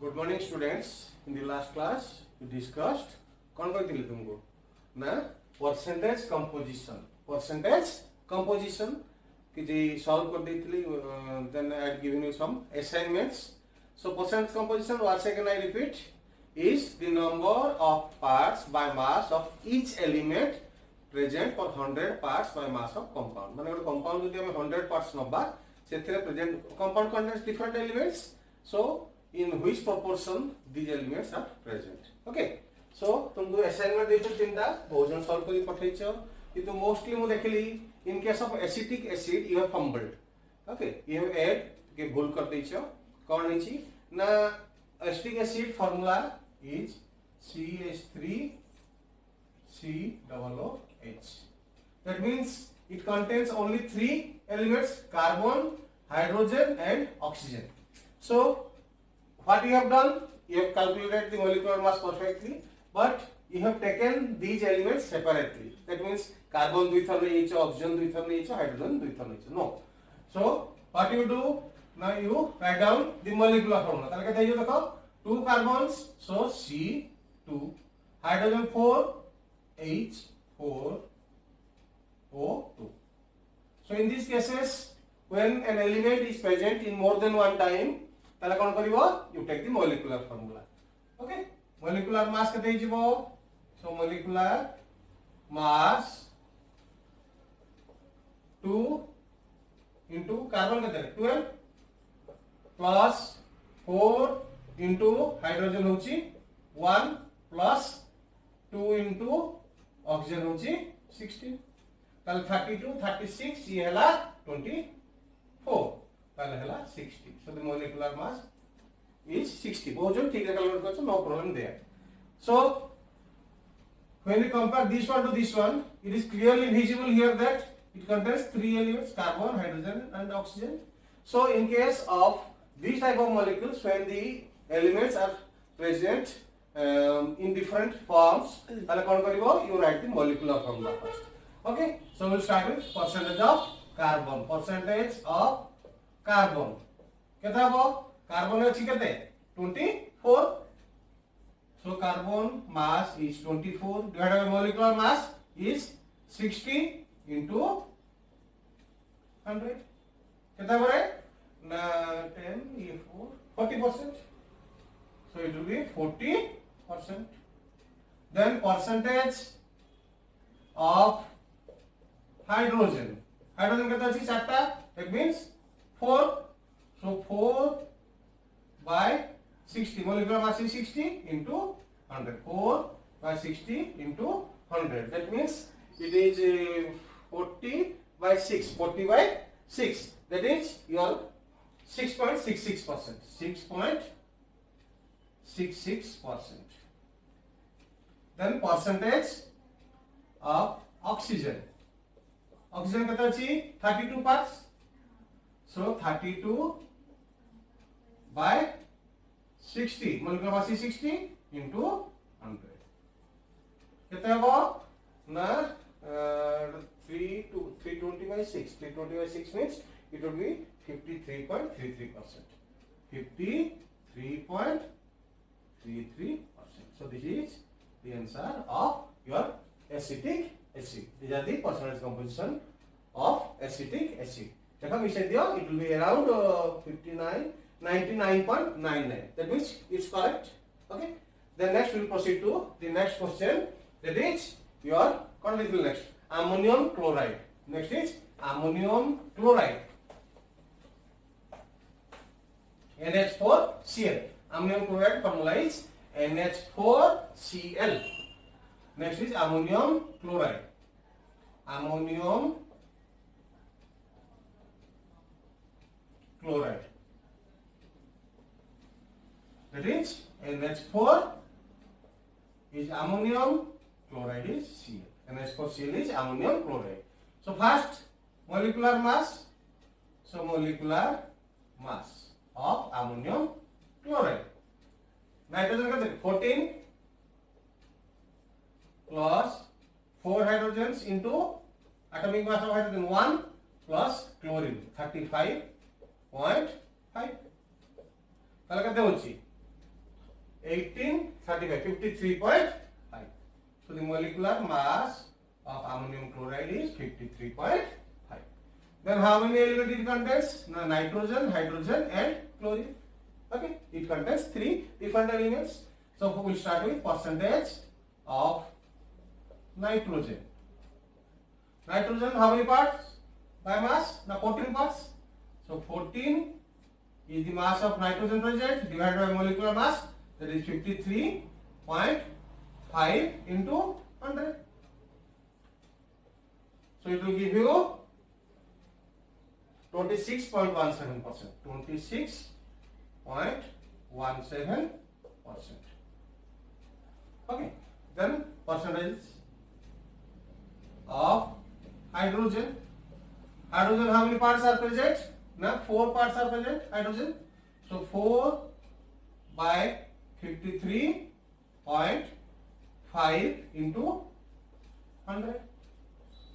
Good morning students. In the last class we discussed कौन कहती तुमको ना परसेंटेज कंपोजिशन कि जे सॉल्व कर देथली then I had given you some assignments. So percentage composition once again I repeat is the number of parts by mass of each element present for 100 parts by mass of compound. माने ଗୋଟେ compound যদি ଆମେ 100 parts नबा ସେଥିରେ present compound contains different elements. So in which proportion these elements are present. Okay, so तुमको assignment देतो तीनटा बहुजन solve करी पठैछ किंतु मोस्टली मु देखली in case of acetic acid you have fumbled. Okay, you have add के भूल कर दैछ कौन है ना acetic acid formula is CH3 COOH. That means it contains only three elements: carbon, hydrogen and oxygen. So what you have done, you have calculated the molecular mass perfectly, but you have taken these elements separately. That means carbon द्विथर नहीं है, oxygen द्विथर नहीं है, hydrogen द्विथर नहीं है. No. So what you do? Now you write down the molecular formula. ताले क्या चाहिए देखो? 2 carbons, so C2, hydrogen 4, H4, O2. So in these cases, when an element is present in more than one time, ताले कौन करिवो? You take the molecular formula. Okay? Molecular mass केते हिजिवो? So molecular mass 2 into carbon केते? 12 plus 4 into hydrogen होची 1 plus 2 into oxygen होची 16. ताले 32 36 ये हला 24 ताले हला 60. So the molecular mass is 60. बहुजन ठीक है calculate करछो, no problem there. So when you compare this one to this one, it is clearly visible here that it contains three elements: carbon, hydrogen and oxygen. So in case of these type of molecules, when the elements are present in different forms, ताले कौन करिवो? You write the molecular formula first. Okay, so we'll start with percentage of carbon. Percentage of carbon केता हो? Carbon अछि केते? 24. So carbon mass is 24 divided by molecular mass is 60 into 100. केता करे? 10 4 40%. So it will be 40%. Then percentage of hydrogen. Hydrogen केता अछि? 4टा. That means 4. So 4 by 60. Molecular mass is 60 into 100. 4 by 60 into 100. That means it is 40 by 6. 40 by 6. That is your 6.66%. 6.66%. Then percentage of oxygen. Oxygen केता अछि? 32 parts. So 32 by 60. Molecular mass is 60 into 100. केता हो ना 320 by 6. 320 by 6 means it will be 53.33%. 53.33%. So this is the answer of your acetic acid. These are the percentage composition of acetic acid. देखो mission दियो, it will be around 99.99. That means it's correct. Okay. Then next we will proceed to the next question. That is your conditional next ammonium chloride. Next is ammonium chloride. NH4Cl. Ammonium chloride formula is NH4Cl. Next is ammonium chloride. Ammonium chloride. That is NH4 is ammonium chloride is Cl. NH4Cl is ammonium chloride. So first molecular mass. So molecular mass of ammonium chloride. Nitrogen का 14 plus 4 hydrogens into atomic mass of hydrogen 1 plus chlorine 35.5. ताले केते होची 1835, 53.5. So the molecular mass of ammonium chloride is 53.5. Then how many elements it contains? Nitrogen, hydrogen and chlorine. Okay, it contains 3 different elements. So we will start with percentage of nitrogen. Nitrogen, how many parts by mass? 14 parts. So 14 is the mass of nitrogen present divided by molecular mass, that is 53.5 into 100. So it will give you 26.17%. 26.17%. Okay. Then percentage of hydrogen. Hydrogen, how many parts are present? 4 parts are present, hydrogen. So 4 by 53.5 into 100.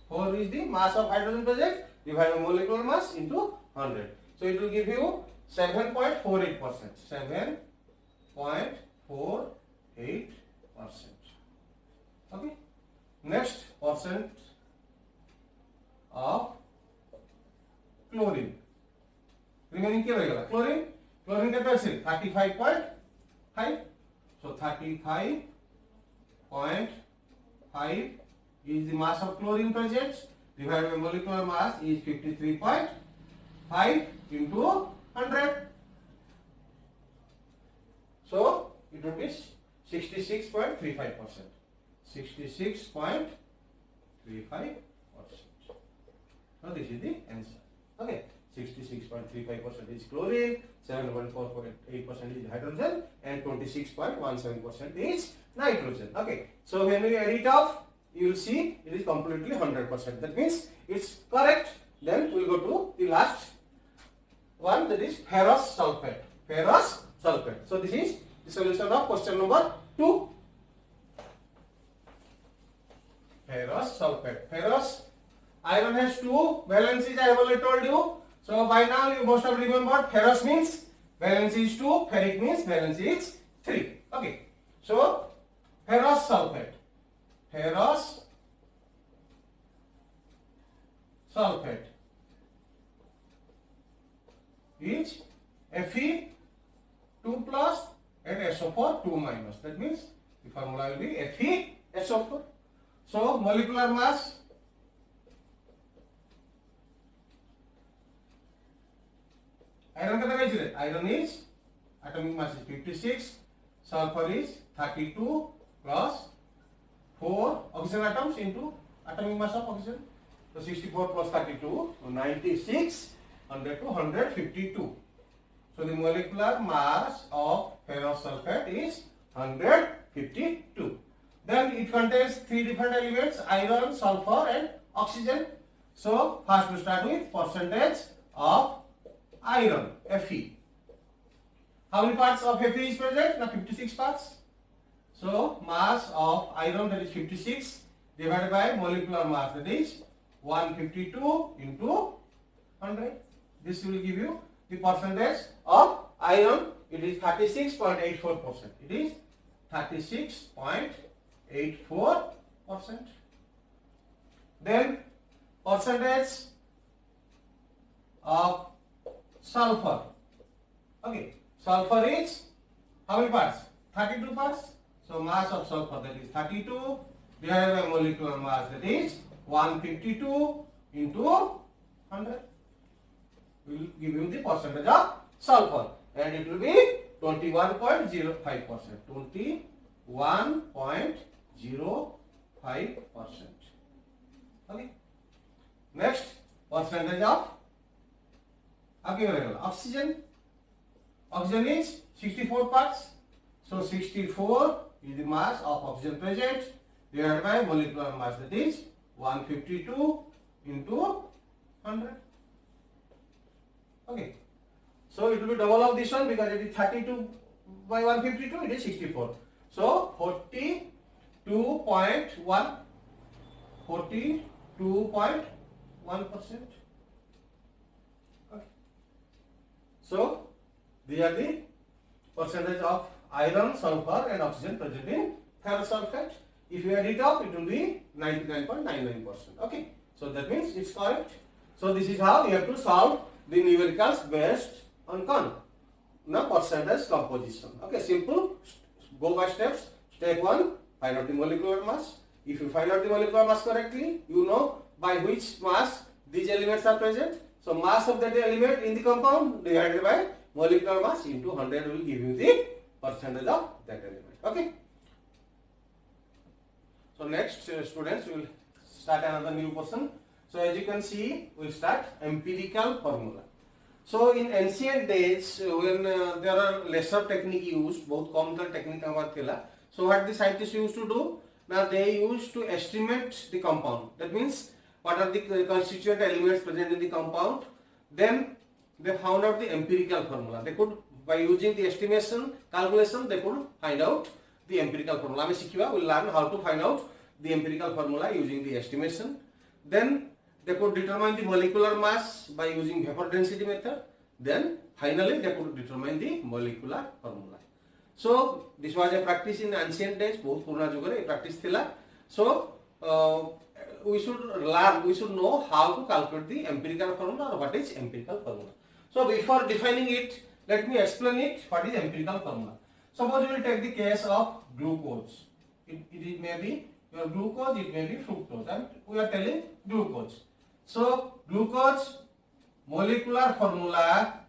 4 is the mass of hydrogen present divided by molecular mass into 100. So it will give you 7.48%. 7.48%. Okay. Next, percent of chlorine. Remaining क्या रहेगा? Chlorine. Chlorine कितना है? 35.5. So 35.5 is the mass of chlorine present divided by molecular mass is 53.5 into 100. So it will be 66.35%. 66.35%. So this is the answer. Okay. 66.35% is chlorine, 7.48% is hydrogen, and 26.17% is nitrogen. Okay. So when we add it up, you will see it is completely 100%. That means it's correct. Then we will go to the last one, that is ferrous sulfate. Ferrous sulfate. So this is the solution of question number 2. Ferrous sulfate. Ferrous, iron has 2 valencies, I have already told you. So by now you must have remembered ferrous means valence is 2, ferric means valence is 3. Okay. So ferrous sulfate. Ferrous sulfate is Fe 2 plus and SO4 2 minus. That means the formula will be FeSO4. So molecular mass iron कितना है? Iron is atomic mass is 56, sulfur is 32 plus 4 oxygen atoms into atomic mass of oxygen. So 64 plus 32, so 96, 100 to 152. So the molecular mass of ferrous sulfate is 152. Then it contains 3 different elements: iron, sulfur and oxygen. So first we start with percentage of iron, Fe. How many parts of Fe is present? 56 parts. So mass of iron, that is 56, divided by molecular mass, that is 152 into 100. This will give you the percentage of iron. It is 36.84%. It is 36.84%. Then percentage of sulfur. Okay, sulfur is how many parts? 32 parts. So mass of sulfur, that is 32, divided by molecular mass, that is 152 into 100. We will give you the percentage of sulfur, and it will be 21.05%. 21.05%. Okay. Next, percentage of oxygen. Oxygen is 64 parts. So 64 is the mass of oxygen present divided by molecular mass, that is 152 into 100. Okay. So it will be double of this one because it is 32 by 152, it is 64. So 42.1%. 42.1%. Okay. So these are the percentage of iron, sulfur and oxygen present in ferrous sulfate. If you add it up, it will be 99.99%. Okay, so that means it's correct. So this is how you have to solve the numericals based on percentage composition. Okay, simple. Go by steps. Step 1, find out the molecular mass. If you find out the molecular mass correctly, you know by which mass these elements are present. So mass of that element in the compound divided by molecular mass into 100 will give you the percentage of that element. Okay. So next students will start another new portion. So as you can see, we'll start empirical formula. So in ancient days, when there are lesser technique used, both common technique thila. So what the scientists used to do? Now they used to estimate the compound. That means what are the constituent elements present in the compound. Then they found out the empirical formula. They could, by using the estimation calculation, they could find out the empirical formula. We'll learn how to find out the empirical formula using the estimation. Then they could determine the molecular mass by using vapor density method. Then finally they could determine the molecular formula. So this was a practice in ancient days. Both purana jugare a practice thila. So we should learn, we should know how to calculate the empirical formula or what is empirical formula. So before defining it, let me explain it. What is empirical formula? Suppose we will take the case of glucose. It may be your glucose, it may be fructose, and we are telling glucose. So glucose molecular formula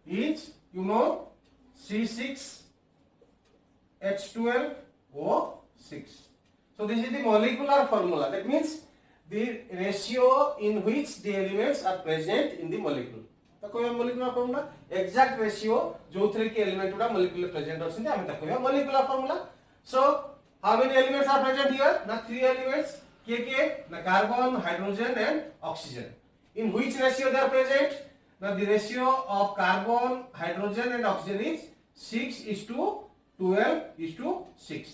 is, you know, C6H12O6. So this is the molecular formula. That means the ratio in which the elements are present in the molecule. Molecular formula exact ratio जो three के element उड़ा molecular present और सिंधे हमें तक molecular formula. So how many elements are present here? Now 3 elements K, now carbon, hydrogen and oxygen. In which ratio they are present? Now the ratio of carbon, hydrogen and oxygen is 6:12:6.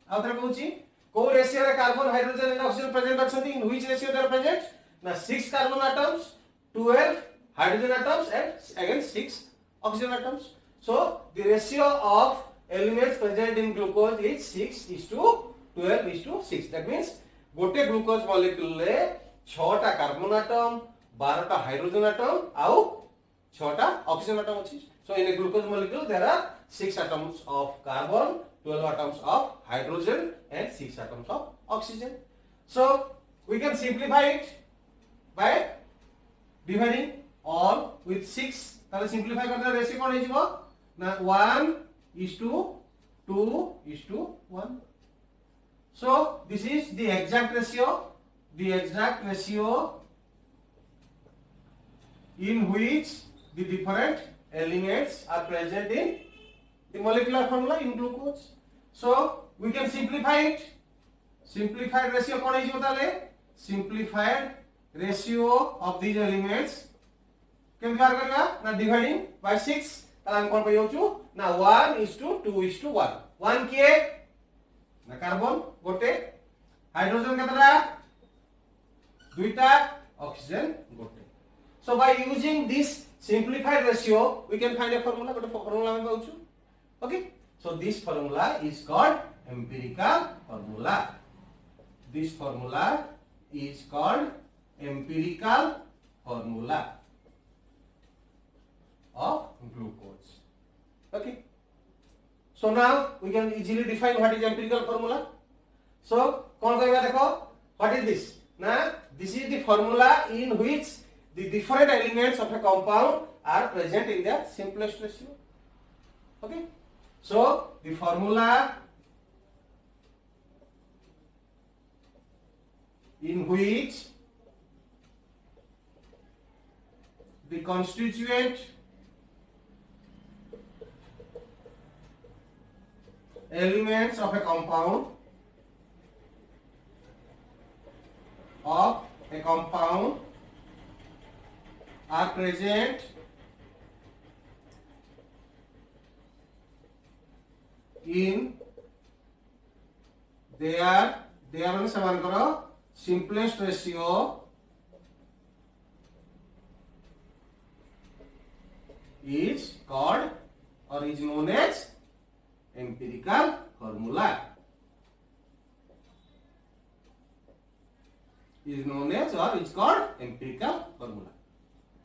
How thara कहूची? को ratio रे carbon, hydrogen and oxygen present अछंती. In which ratio they are present? Now 6 carbon atoms, 12 hydrogen atoms and again 6 oxygen atoms. So the ratio of elements present in glucose is 6:12:6. That means गोटे glucose molecule रे 6 टा carbon atom, 12 टा hydrogen atom आउ 6 टा oxygen atom अछि. So in a glucose molecule there are 6 atoms of carbon, 12 atoms of hydrogen and 6 atoms of oxygen. So we can simplify it by dividing all with 6. ताले simplify करते ratio कौन है जीवो? ना 1:2:1. So this is the exact ratio. The exact ratio in which the different elements are present in the molecular formula in glucose. So we can simplify it. Simplified ratio कौन है जीवो ताले? Simplified ratio of these elements. Came car करना? ना dividing by 6. ताले हम कौन पे योचू? ना 1:2:1. 1 के ना कार्बन गोटे, हाइड्रोजन केतरा 2टा, oxygen गोटे. So by using this simplified ratio we can find a formula. गोटे formula हम पाउछु. Okay, so this formula is called empirical formula. This formula is called empirical formula of glucose. Okay, so now we can easily define what is empirical formula. So कौन करेगा देखो, what is this? Now this is the formula in which the different elements of a compound are present in their simplest ratio. Okay, so the formula in which the constituent elements of a compound are present in their माने समान करो simplest ratio is called or is known as empirical formula. Is known as or is called empirical formula.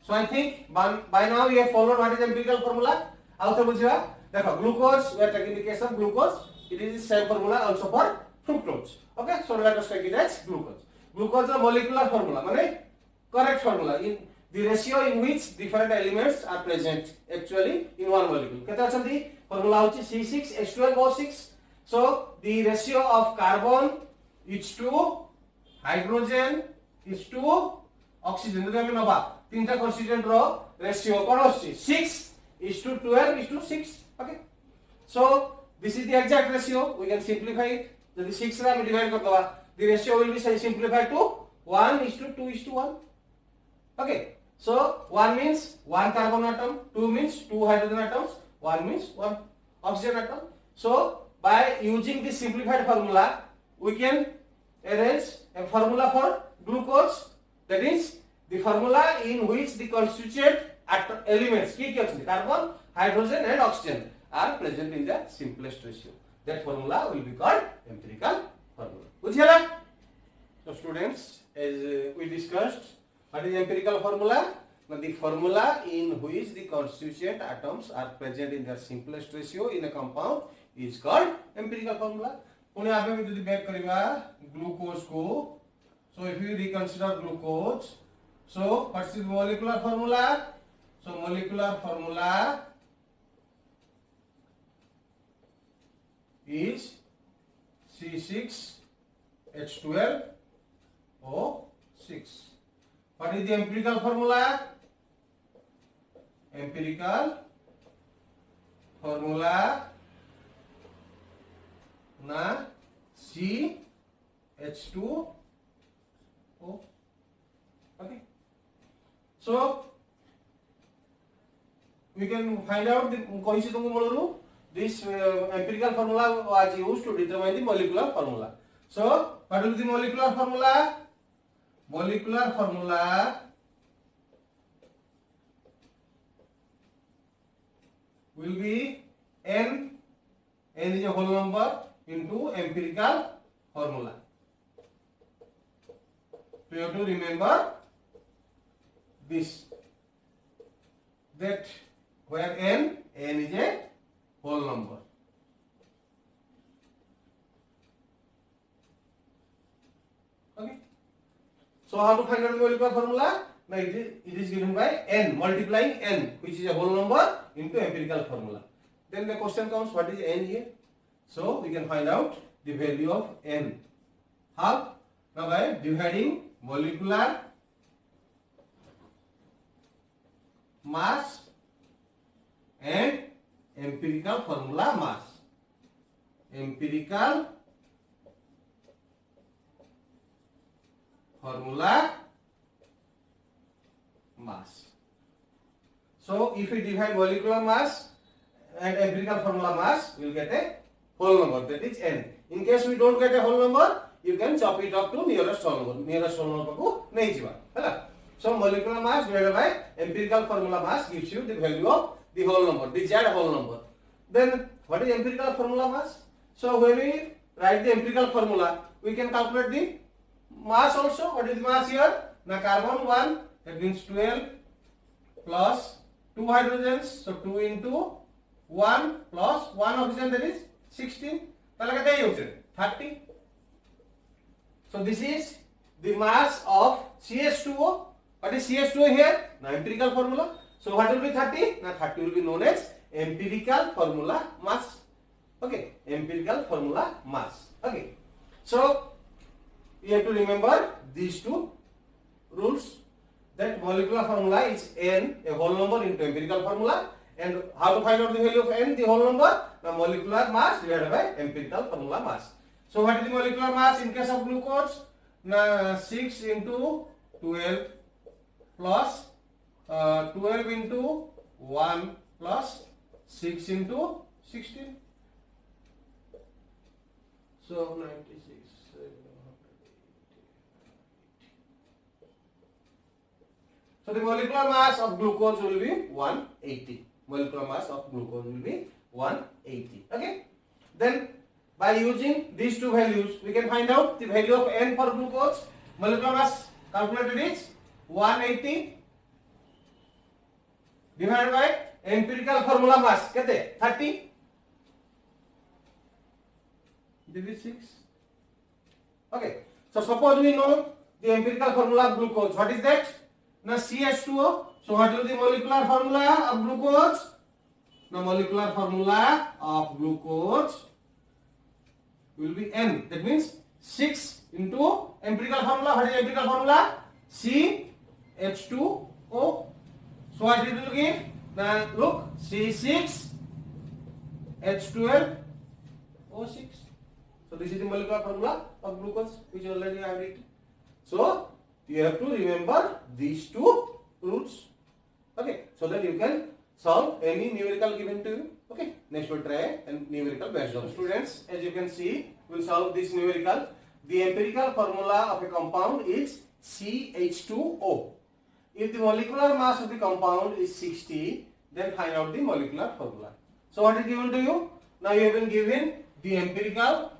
So I think by now you have followed what is empirical formula. Also बुझिवा देखो glucose, we are taking the case of glucose. It is the same formula also for fructose. Okay, so let us take it as glucose. Glucose is a molecular formula, माने correct formula in the ratio in which different elements are present actually in one molecule. केते अछंती formula होची C6H12O6. So the ratio of carbon is to hydrogen is to oxygen. जदि हम नबा तीनटा constituent रो ratio कोन होची 6:12:6. Okay, so this is the exact ratio. We can simplify it. जदि 6 रे हम divide कर दबा, the ratio will be simplified to 1:2:1. Okay, so 1 means 1 carbon atom, 2 means 2 hydrogen atoms, 1 means 1 oxygen atom. So by using this simplified formula, we can arrange a formula for glucose. That is the formula in which the constituent elements carbon, hydrogen and oxygen are present in the simplest ratio. That formula will be called empirical formula. बुझिया? So students, as we discussed, what is empirical formula? Now the formula in which the constituent atoms are present in their simplest ratio in a compound is called empirical formula. Pune आप में यदि back करेगा glucose को, so if you reconsider glucose, so what is the molecular formula? So molecular formula is C6H12O6. What is the empirical formula? Empirical formula na CH2O. Okay, so we can find out the this empirical formula was used to determine the molecular formula. So what will be the molecular formula? Molecular formula will be n is a whole number into empirical formula. So you have to remember this, that where n is a whole number. Okay. So how to find out the molecular formula? Now it is given by n, multiplying n, which is a whole number, into empirical formula. Then the question comes, what is n here? So we can find out the value of n. How? Now by dividing molecular mass and empirical formula mass. Empirical formula mass. So if we divide molecular mass and empirical formula mass, we will get a whole number, that is n. In case we don't get a whole number, you can chop it up to nearest whole number. Nearest whole number को नहीं जीवा, है ना? So molecular mass divided by empirical formula mass gives you the value of the whole number, desired whole number. Then what is empirical formula mass? So when we write the empirical formula, we can calculate the mass also. What is the mass here? Now carbon 1, that means 12 plus 2 hydrogens, so 2 into 1 plus 1 oxygen, that is 16. ताले कहते हैं ये 30. So this is the mass of CH2O. What is CH2O here? Now empirical formula. So what will be 30? Now 30 will be known as empirical formula mass. Okay, empirical formula mass. Okay, so you have to remember these two rules, that molecular formula is n, a whole number, into empirical formula. And how to find out the value of n, the whole number? The molecular mass divided by empirical formula mass. So what is the molecular mass in case of glucose? Now 6 into 12 plus 12 into 1 plus 6 into 16. So 96. So the molecular mass of glucose will be 180. molecular mass of glucose will be 180. Okay. Then by using these two values, we can find out the value of N for glucose. Molecular mass calculated is 180 divided by empirical formula mass. Kete 30. This is 6. Okay. So suppose we know the empirical formula of glucose. What is that? Now CH2O. So what is the molecular formula of glucose? Now molecular formula of glucose will be N. That means 6 into empirical formula. What is empirical formula? CH2O. So what it will give? Now look, C6H12O6. So this is the molecular formula of glucose, which already I have written. So you have to remember these two rules. Okay, so that you can solve any numerical given to you. Okay, next we'll try a numerical based on. Students, as you can see, we'll solve this numerical. The empirical formula of a compound is CH2O. If the molecular mass of the compound is 60, then find out the molecular formula. So what is given to you? Now you have been given the empirical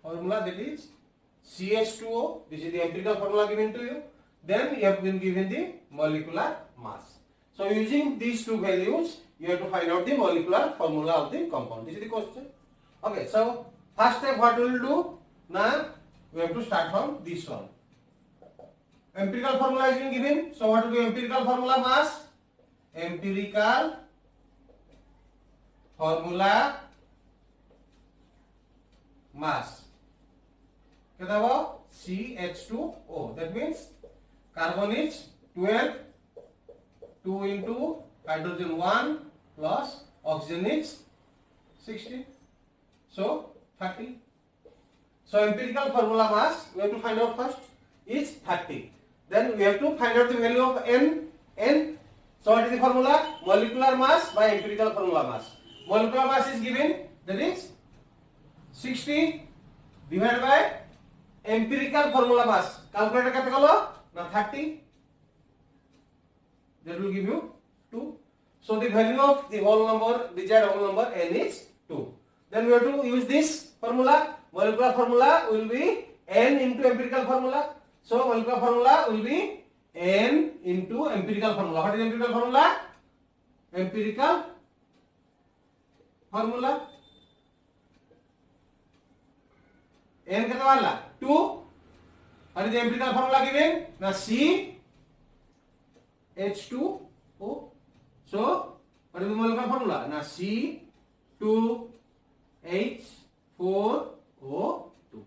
formula, that is CH2O. This is the empirical formula given to you. Then you have been given the molecular mass. So using these two values, you have to find out the molecular formula of the compound. This is the question. Okay, so first step what we will do? Now we have to start from this one. Empirical formula is been given. So what will be empirical formula mass? Empirical formula mass. CH2O. That means carbon is 12, 2 into hydrogen 1 plus oxygen is 16. So 30. So empirical formula mass we have to find out first is 30. Then we have to find out the value of N. So what is the formula? Molecular mass by empirical formula mass. Molecular mass is given, that is 60 divided by empirical formula mass. Calculator kete kalo? Now 30. That will give you 2. So the value of the whole number, desired whole number N is 2. Then we have to use this formula. Molecular formula will be N into empirical formula. So molecular formula will be N into empirical formula. What is empirical formula? Empirical formula. N kata wala 2. What is the empirical formula given? Now C H2O. So what is the molecular formula? Now C2H4O2.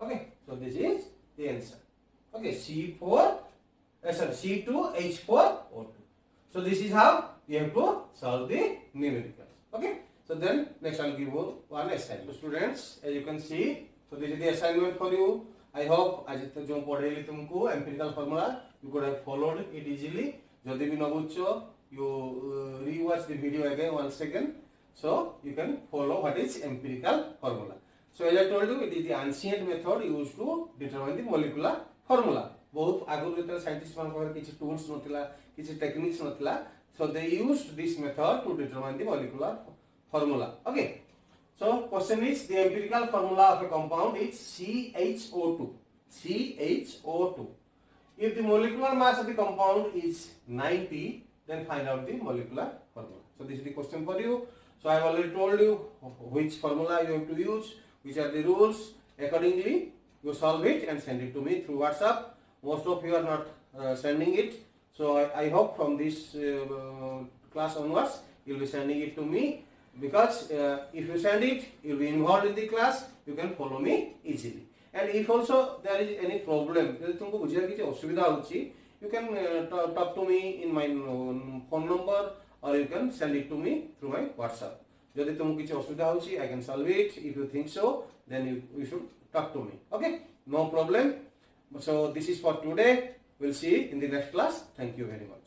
Okay, so this is the answer. Okay, C2H4O2. So this is how you have to solve the numericals. Okay, so then next I will give you one assignment. So students, as you can see, so this is the assignment for you. I hope आज तक जो पढ़ेली तुमको empirical formula you could have followed it easily. जल्दी भी न बुझो, you rewatch the video again once again, so you can follow what is empirical formula. So as I told you, it is the ancient method used to determine the molecular formula. बहुत आगुर जेतले scientist मान पाखरे किछि tools नथिला, किछि techniques नथिला, so they used this method to determine the molecular formula. Okay. So question is, the empirical formula of a compound is CHO2. CHO2. If the molecular mass of the compound is 90, then find out the molecular formula. So this is the question for you. So I have already told you which formula you have to use, which are the rules. Accordingly, you solve it and send it to me through WhatsApp. Most of you are not sending it. So I hope from this class onwards, you will be sending it to me. Because if you send it, you will be involved in the class, you can follow me easily. And if also there is any problem, you can talk to me in my phone number, or you can send it to me through my WhatsApp. If I can solve it. If you think so, then you should talk to me. Okay, no problem. So this is for today. We'll see in the next class. Thank you very much.